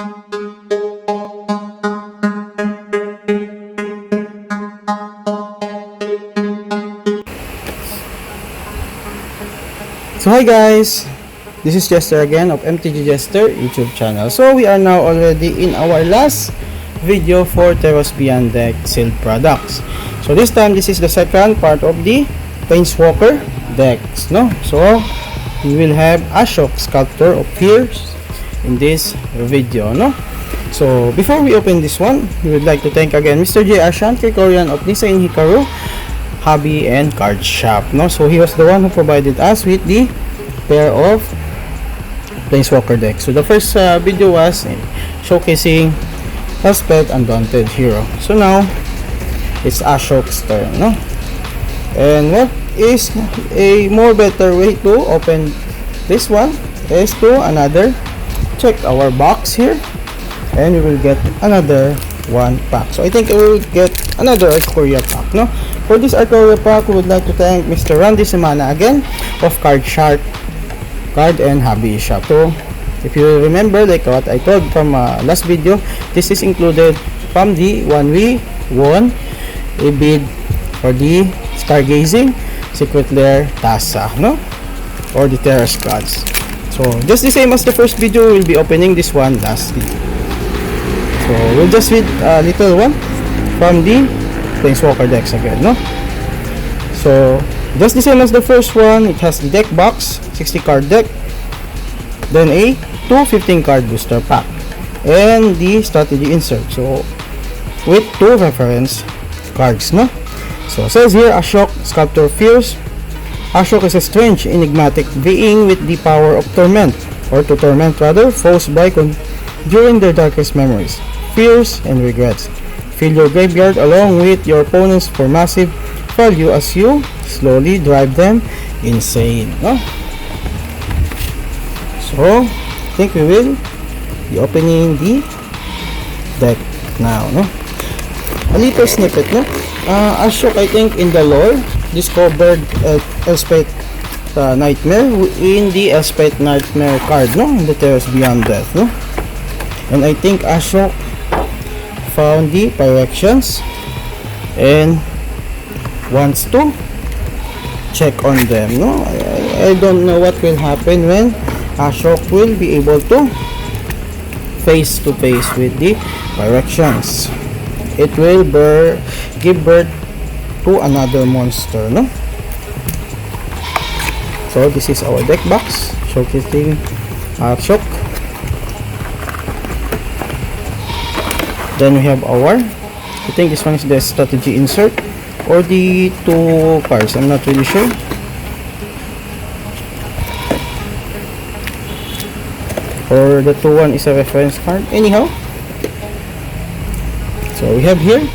So hi guys, this is Jester again of MTG Jester YouTube channel. So we are now already in our last video for Theros Beyond Deck sealed products. So this time this is the second part of the Planeswalker decks, no? So we will have Ashiok Sculptor of Fears in this video, no? So before we open this one, we would like to thank again Mr. J. Ashan Korean of Nisa in Hikaru Hobby and Card Shop, no? So he was the one who provided us with the pair of Planeswalker decks. So the first video was showcasing Elspeth Undaunted Hero. So now it's Ashiok's turn, no? And what is a more better way to open this one is to check our box here, and we will get another one pack. So I think we will get another Arcoria pack, no? For this Arcoria pack, we would like to thank Mr. Randy Semana again of Card Shark Card and Hobby Shop. So if you remember, like what I told from last video, this is included from the one we won a bid for the Stargazing Secret Lair Tasa, no? Or the Theros cards. So just the same as the first video, we'll be opening this one lastly. So we'll just read a little one from the Planeswalker decks again, no? So just the same as the first one, it has the deck box, 60 card deck, then a 215 card booster pack, and the strategy insert. So with 2 reference cards, no? So it says here, Ashiok Sculptor Fears. Ashiok is a strange, enigmatic being with the power of torment, or to torment rather, foes by during their darkest memories, fears, and regrets. Fill your graveyard along with your opponents for massive value as you slowly drive them insane, no? So I think we will be opening the deck now, no? A little snippet, no? Ashiok, I think in the lore, discovered Elspeth Nightmare in the Elspeth Nightmare card, no? In the Theros Beyond Death, no? And I think Ashiok found the Pyrexians and wants to check on them, no? I don't know what will happen when Ashiok will be able to face to face with the Pyrexians. It will give birth to another monster, no? So this is our deck box showcasing Ashiok. Then we have our, I think this one is the strategy insert or the 2 cards, I'm not really sure. Or the 2-1 is a reference card, anyhow. So we have here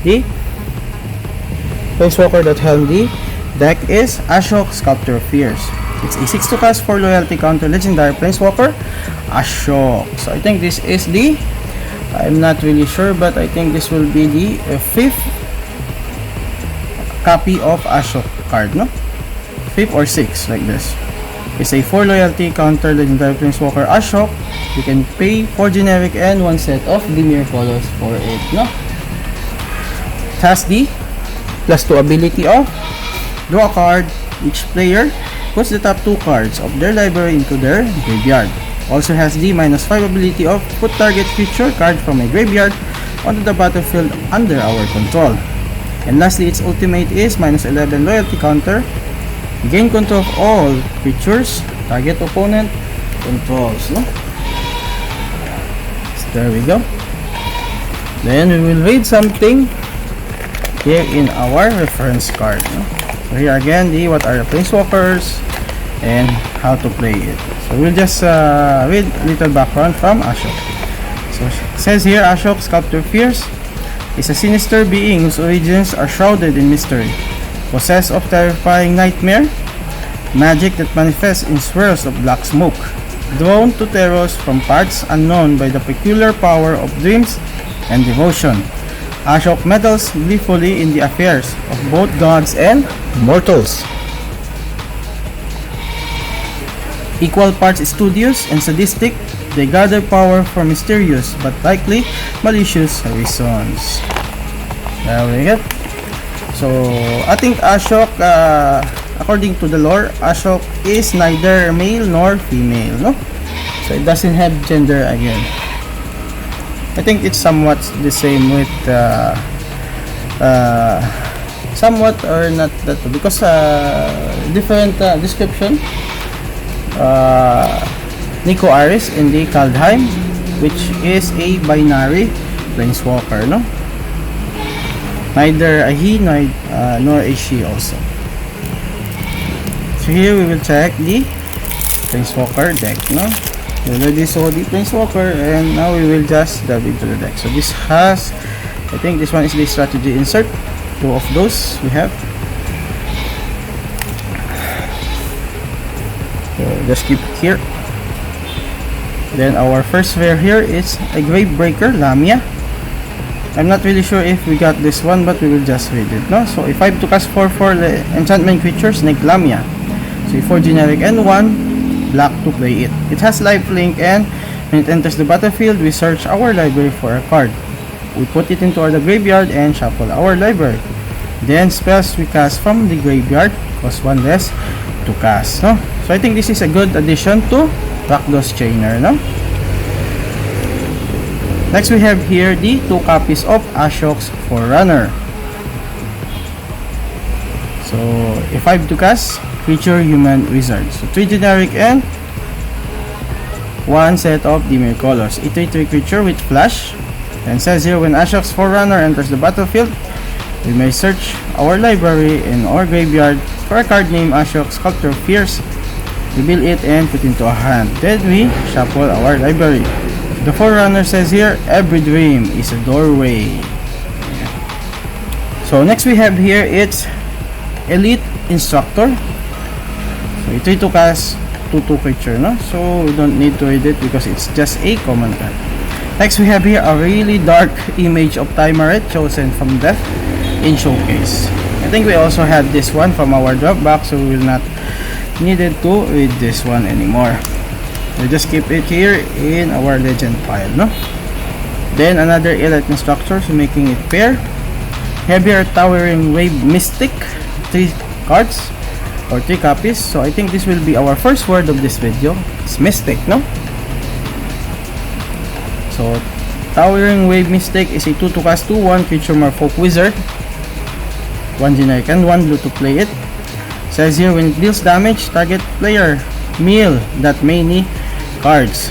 the Planeswalker that held the deck is Ashiok Sculptor Fears. It's a 6 to cast for loyalty counter legendary Planeswalker Ashiok. So I think this is the, I'm not really sure, but I think this will be the 5th copy of Ashiok card, no? 5th or 6th, like this. It's a 4 loyalty counter legendary Planeswalker Ashiok. You can pay 4 generic and 1 set of Dimir colors for it, no? It has the +2 ability of draw a card. Each player puts the top 2 cards of their library into their graveyard. Also has the -5 ability of put target creature card from a graveyard onto the battlefield under our control. And lastly, its ultimate is -11 loyalty counter. Gain control of all creatures target opponent controls, no? So there we go. Then we will read something here in our reference card, no? So here again, what are the Planeswalkers and how to play it. So we'll just read a little background from Ashiok. So it says here, Ashiok Sculptor Fears is a sinister being whose origins are shrouded in mystery. Possessed of terrifying nightmare magic that manifests in swirls of black smoke, drawn to Theros from parts unknown by the peculiar power of dreams and devotion. Ashiok meddles gleefully in the affairs of both gods and mortals. Equal parts studious and sadistic, They gather power for mysterious but likely malicious reasons. There we go. So, I think Ashiok, according to the lore, Ashiok is neither male nor female, no? So, it doesn't have gender again. I think it's somewhat the same with, somewhat or not that, because, different description. Nico Aris in the Kaldheim, which is a binary Planeswalker, no? Neither a he nor a she also. So here we will check the Planeswalker deck, no? We already saw the Planeswalker and now we will just dive into the deck. So this has, I think this one is the strategy insert. Two of those we have. So just keep it here. Then our first rare here is a Gravebreaker Lamia. I'm not really sure if we got this one, but we will just read it, no? So if I have to cast 4/4 enchantment creature, Snake Lamia. So 4 generic and 1 black to play it. It has lifelink, and when it enters the battlefield, we search our library for a card. We put it into the graveyard and shuffle our library. Then spells we cast from the graveyard cost 1 less to cast, no? So I think this is a good addition to Rakdos Chainer, no? Next we have here the 2 copies of Ashiok's Forerunner. So if I have to cast creature, human, wizard. So 3 generic and 1 set of Dimir colors. A 3/3 creature with flash. And says here, when Ashiok's Forerunner enters the battlefield, we may search our library in our graveyard for a card named Ashiok Sculptor of Fears. Reveal it and put into a hand. Then we shuffle our library. The Forerunner says here, every dream is a doorway. So next we have here, it's Elite Instructor. So it to cast 2/2 creature, no? So we don't need to read it because it's just a common card. Next we have here a really dark image of Timaret chosen from Death in Showcase. I think we also had this one from our drop box, so we will not needed to read this one anymore. We'll just keep it here in our legend pile, no? Then another Elite Instructor, so making it pair. Heavier Towering Wave Mystic, 3 cards or 3 copies. So I think this will be our first word of this video. It's Mystic, no? So Towering Wave Mystic is a 2 to cast 2/1 creature Merfolk Wizard. 1 generic and 1 blue to play it. Says here, when it deals damage, target player mill that many cards.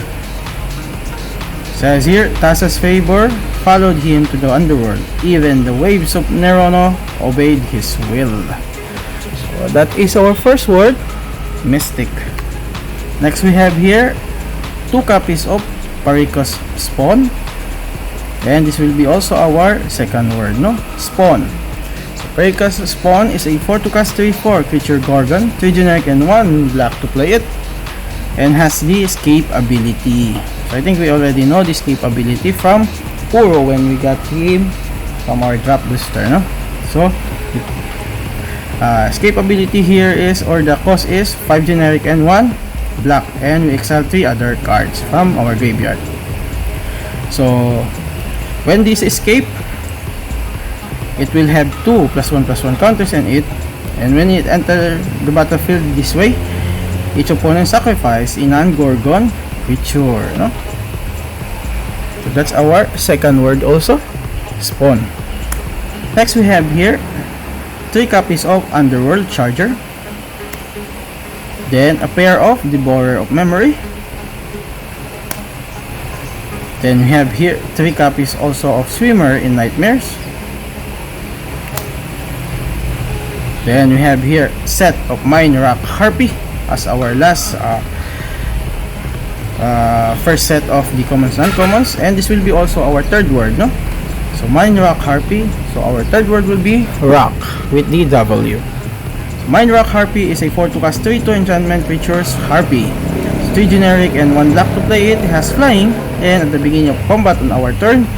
Says here, Tassa's favor followed him to the underworld. Even the waves of Nerono obeyed his will. So that is our first word, Mystic. Next we have here 2 copies of Parikos Spawn. And this will be also our second word, no? Spawn. Parikos Spawn is a 4 to cast 3/4 creature Gorgon, 3 generic and 1 black to play it, and has the escape ability. So I think we already know the escape ability from Puro when we got him from our drop booster, no? So escape ability here is, or the cost is 5 generic and 1 black, and we exile 3 other cards from our graveyard. So when this escape, it will have 2 +1/+1 counters in it, and when it enters the battlefield this way, each opponent sacrifice a non-Gorgon creature, no? So that's our second word also, Spawn. Next we have here 3 copies of Underworld Charger, then a pair of Devourer of Memory, then we have here 3 copies also of Swimmer in Nightmares. Then we have here set of Mine Rock Harpy as our last first set of the commons and uncommons, and this will be also our third word, no? So Mine Rock Harpy. So our third word will be Rock with the W. So Mine Rock Harpy is a 4 to cast 3/2 enchantment creatures Harpy. So 3 generic and 1 black to play it. It has flying, and at the beginning of combat on our turn,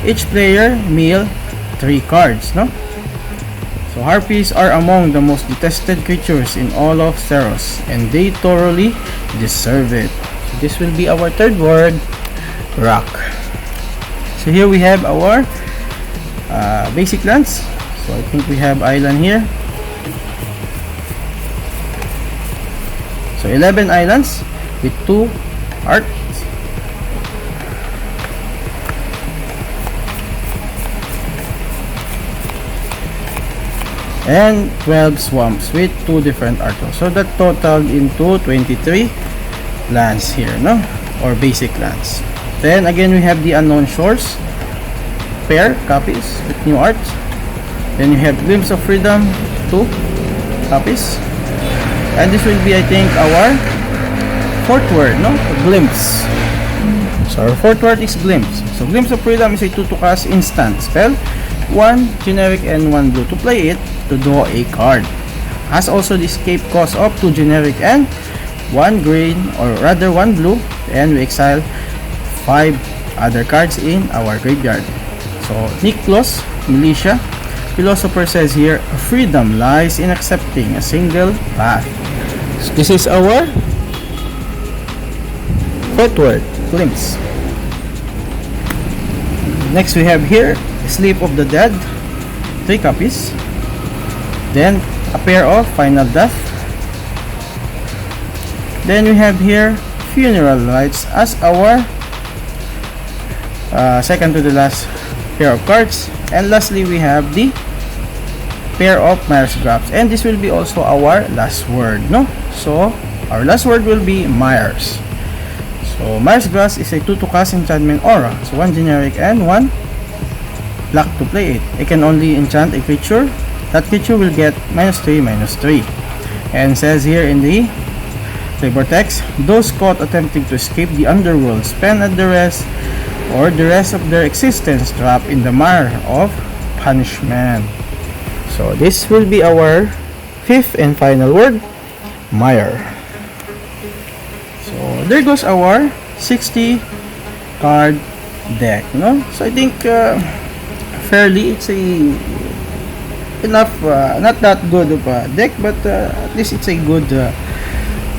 each player mill 3 cards, no? So Harpies are among the most detested creatures in all of Theros, and they thoroughly deserve it. This will be our third word, rock. So here we have our basic lands. So I think we have island here. So 11 islands with 2 art. And 12 swamps with 2 different artworks. So that totaled into 23 lands here, no? Or basic lands. Then again we have the unknown shores, pair copies with new art. Then you have glimpse of freedom, 2 copies. And this will be, I think, our fourth word, no? Glimpse. So our fourth word is glimpse. So glimpse of freedom is a 2 to cast instant spell, 1 generic and 1 blue to play it to draw a card. Has also the escape cost of 2 generic and 1 green, or rather 1 blue, and we exile 5 other cards in our graveyard. So Niklos, Militia, Philosopher says here, freedom lies in accepting a single path. So this is our fourth word, glimpse. Next we have here, Sleep of the Dead, 3 copies. Then a pair of Final Death. Then we have here Funeral Rites as our second to the last pair of cards. And lastly we have the pair of Myers Graphs, and this will be also our last word, no? So our last word will be Myers. So Myers Graphs is a 2 to cast enchantment aura. So 1 generic and 1 black to play it. It can only enchant a creature. That creature will get -3/-3. And says here in the flavor text, those caught attempting to escape the underworld spend at the rest or the rest of their existence trapped in the mire of punishment. So this will be our fifth and final word, mire. So there goes our 60 card deck, no? So I think fairly it's a enough, not that good of a deck, but at least it's a good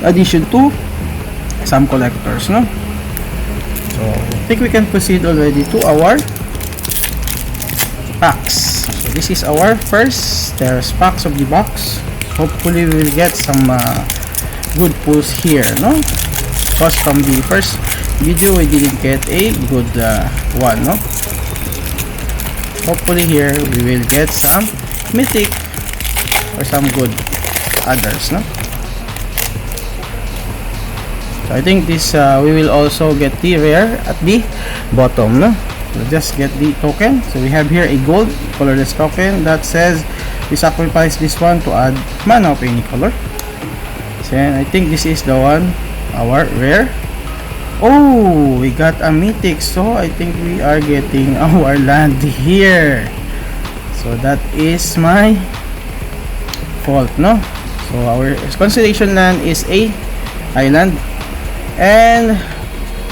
addition to some collectors, no? So I think we can proceed already to our packs. So this is our first Theros packs of the box. Hopefully we will get some good pulls here, no? Because from the first video we didn't get a good one, no? Hopefully here we will get some mythic or some good others, no? So I think this we will also get the rare at the bottom, no? We'll just get the token. So we have here a gold colorless token that says we sacrifice this one to add mana of any color. So I think this is the one, our rare. Oh, we got a mythic, so I think we are getting our land here. So that is my fault, no? So our constellation land is a island, and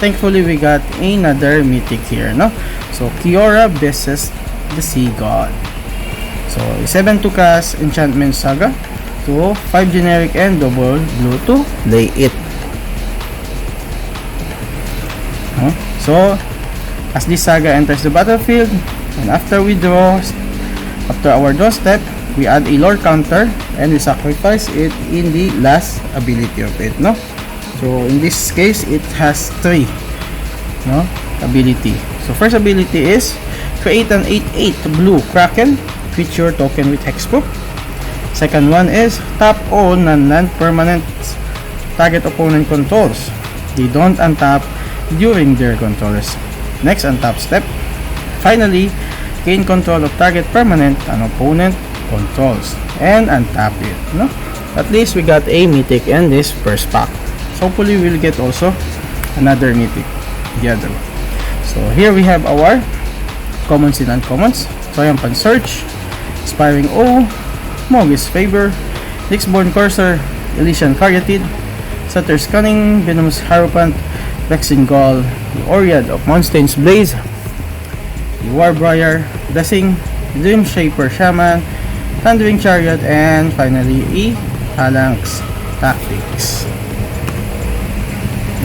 thankfully we got another mythic here, no? So Kiora versus the Sea God. So 7 to cast enchantment saga, to 5 generic and double blue to lay it. So as this saga enters the battlefield, and after we draw, after our draw step, we add a lore counter and we sacrifice it in the last ability of it, no? So in this case it has 3, no, ability. So first ability is create an 8/8 blue kraken creature token with hexproof. Second one is tap all non-land permanents target opponent controls. They don't untap during their controllers next untap step. Finally, gain control of target permanent an opponent controls and untap it, no? At least we got a mythic in this first pack. So hopefully we'll get also another mythic the other one. So here we have our commons and uncommons. Triumphant Surge, Inspiring O, Mogis Favor, Nixborn Cursor, Elysian Caryatid, Sutter's Cunning, Venomous Hierophant, Vexing Gall, the Oread of Moonstain's Blaze, the Warbriar, Blessing, Dream Shaper Shaman, Thundering Chariot, and finally a Phalanx Tactics.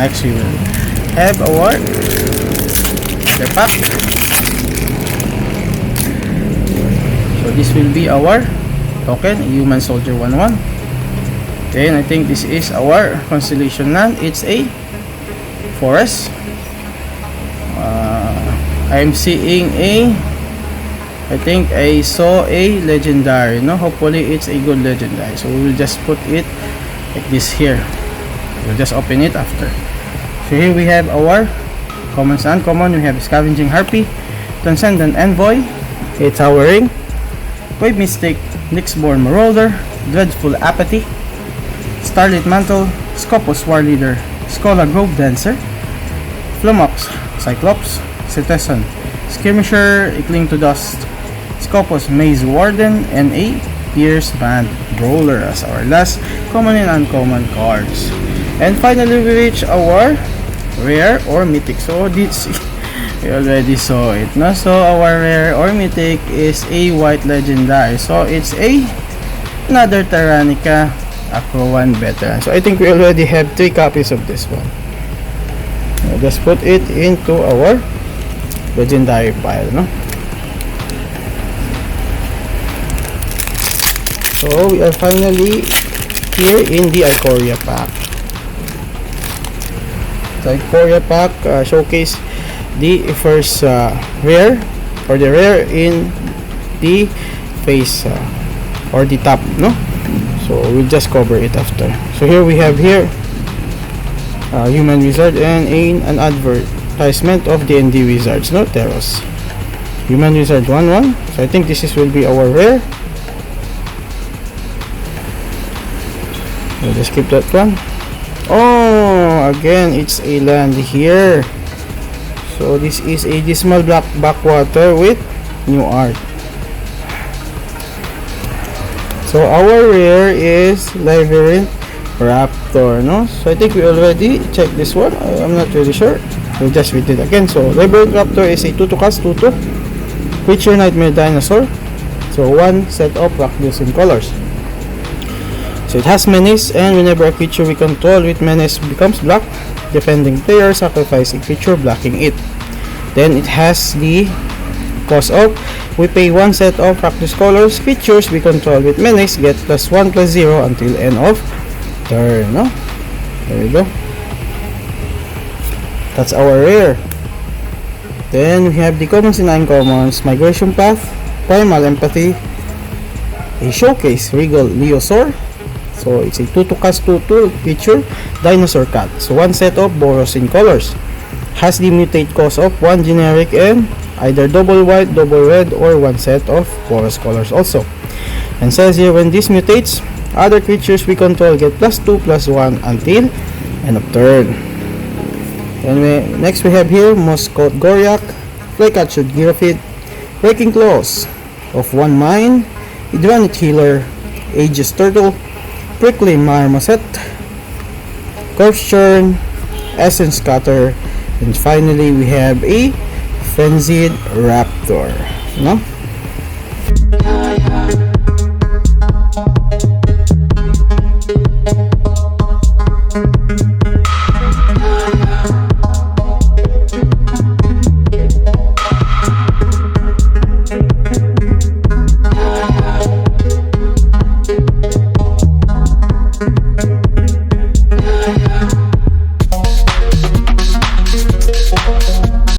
Next we will have our pack. So this will be our token, human soldier 1/1. Then I think this is our constellation land. It's a forest. I'm seeing I think I saw a legendary, no? Hopefully it's a good legendary. So we will just put it like this here. We'll just open it after. So here we have our commons and uncommon. We have Scavenging Harpy, Transcendent Envoy, it's our ring, Wave Mystic, Nyxborn Marauder, Dreadful Apathy, Starlit Mantle, Scopus War Leader, Scholar Grove Dancer, Flumox, Cyclops, Citizen, Skirmisher, Cling to Dust, Scopus Maze Warden, and a Pierce Band Brawler as our last common and uncommon cards. And finally we reach our rare or mythic. So this we already saw it, no? So our rare or mythic is a white legendary. So it's another Tyrannica Acro 1 veteran. So I think we already have 3 copies of this one. I'll just put it into our legendary pile, no? So we are finally here in the Ikoria pack. The Ikoria pack showcase the first rare, or the rare in the face or the top, no? So we'll just cover it after. So here we have human wizard and an advertisement of D&D wizards, no? Theros. Human wizard 1/1. So I think this will be our rare. We'll just keep that one. Oh, again it's a land here. So this is a dismal black backwater with new art. So our rare is Labyrinth Raptor, no? So I think we already checked this one. I'm not really sure. We'll just read it again. So Labyrinth Raptor is a 2/2 cast 2/2 creature nightmare dinosaur. So 1 set of black in colors. So it has menace, and whenever a creature we control with menace becomes black, defending player sacrifice a creature blocking it. Then it has the cost of, we pay 1 set of practice colors. Creatures we control with menace get +1/+0 until end of turn, no? There we go. That's our rare. Then we have the commons and uncommons. Migration Path, Primal Empathy, a Showcase Regal Leosaur. So it's a 2/2 cast 2/2 creature dinosaur cat. So 1 set of Boros in colors. Has the mutate cost of 1 generic and either double white, double red, or 1 set of Boros colors also. And says here, when this mutates, other creatures we control get +2/+1 until end of turn. Anyway, next we have here Moscow Goryak, Flycatcher Girafid, Breaking Claws of 1 mine, Hydranite Healer, Aegis Turtle, Prickly Marmoset, Corpse Churn, Essence Cutter, and finally we have a Frenzied Raptor, no?